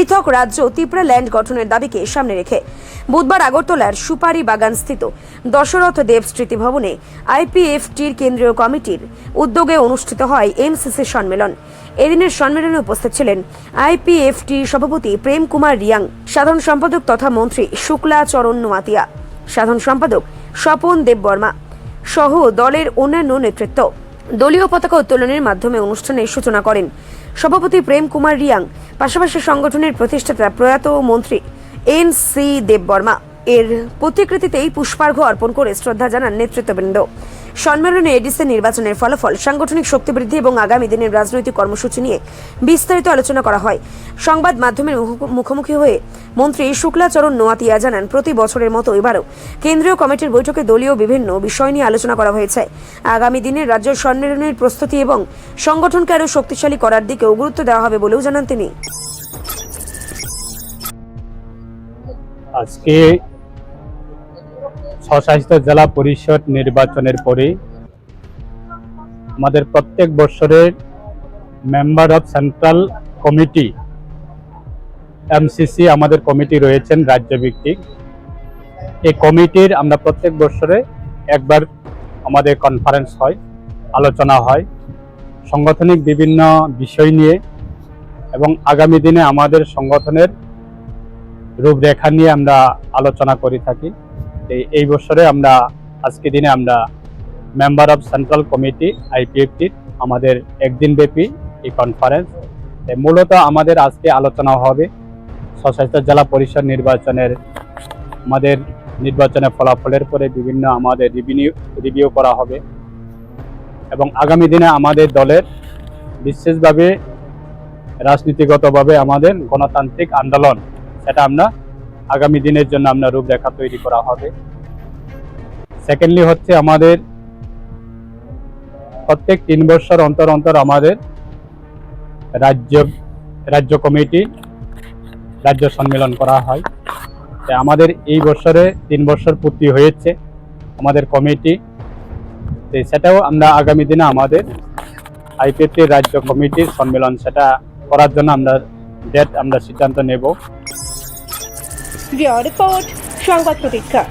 পৃথক রাজ্য ত্রিপুরা ল্যান্ড গঠনের দাবিকে সামনে রেখে বুধবার আগরতলার সুপারি বাগানস্থিত দশরথ দেব স্মৃতি ভবনে আইপিএফটির কেন্দ্রীয় কমিটির উদ্যোগে অনুষ্ঠিত হয় এমসিসি সম্মেলন। এদিনের সম্মেলনে উপস্থিত ছিলেন আইপিএফটির সভাপতি প্রেম কুমার রিয়াং, সাধারণ সম্পাদক তথা মন্ত্রী শুক্লা চরণ নোয়াতিয়া, সাধারণ সম্পাদক স্বপন দেববর্মা সহ দলের অন্যান্য নেতৃত্ব। দলীয় পতাকা উত্তোলনের মাধ্যমে অনুষ্ঠানের সূচনা করেন সভাপতি প্রেম কুমার রিয়াং। পাশাপাশি সংগঠনের প্রতিষ্ঠাতা প্রয়াত মন্ত্রী এন.সি. দেববর্মা এর প্রতিকৃতিতেই পুষ্পার্ঘ্য অর্পণ করে শ্রদ্ধা জানান নেতৃত্ববৃন্দ। সম্মেলনে এডিসি নির্বাচনের ফলাফল, সাংগঠনিক শক্তি বৃদ্ধি এবং আগামী দিনের রাজনৈতিক কর্মসূচি নিয়ে বিস্তারিত আলোচনা করা হয়। সংবাদ মাধ্যমের মুখোমুখি হয়ে মন্ত্রী শুক্লাচরণ নোয়াতিয়া জানান, প্রতি বছরের মতো এবারও কেন্দ্রীয় কমিটির বৈঠকে দলীয় বিভিন্ন বিষয় নিয়ে আলোচনা করা হয়েছে। আগামী দিনের রাজ্য সম্মেলনের প্রস্তুতি এবং সংগঠনকে আরও শক্তিশালী করার দিকেও গুরুত্ব দেওয়া হবে বলেও জানান তিনি। আজকে স্বশাসিত জেলা পরিষদ নির্বাচনের পরে আমাদের প্রত্যেক বছরের member of central committee MCC আমাদের কমিটি রয়েছেন রাজ্যভিত্তিক। এই কমিটির আমরা প্রত্যেক বছরে একবার আমাদের কনফারেন্স হয়, আলোচনা হয় সাংগঠনিক বিভিন্ন বিষয় নিয়ে এবং আগামী দিনে আমাদের সংগঠনের রূপরেখা নিয়ে আমরা আলোচনা করে থাকি। এই বছরে আমরা আজকে দিনে আমরা মেম্বার অফ সেন্ট্রাল কমিটি আইপিএফটির আমাদের একদিন ব্যাপী এই কনফারেন্স। মূলত আমাদের আজকে আলোচনা হবে স্বশাসিত জেলা পরিষদ নির্বাচনের আমাদের নির্বাচনের ফলাফলের পরে বিভিন্ন আমাদের রিভিউ করা হবে এবং আগামী দিনে আমাদের দলের বিশেষভাবে রাজনীতিগতভাবে আমাদের গণতান্ত্রিক আন্দোলন, সেটা আমরা আগামী দিনের জন্য আমরা রূপরেখা তৈরি করা হবে। সেকেন্ডলি হচ্ছে আমাদের প্রত্যেক 3 বছর অন্তর অন্তর আমাদের রাজ্য কমিটি রাজ্য সম্মেলন করা হয়। আমাদের এই বছরে 3 বছর পূর্তি হয়েছে আমাদের কমিটি, সেটাও আমরা আগামী দিনে আমাদের আইপিএফটির রাজ্য কমিটির সম্মেলন সেটা করার জন্য আমরা সিদ্ধান্ত নেব। রিপোর্ট সংবাদ প্রতীক্ষা।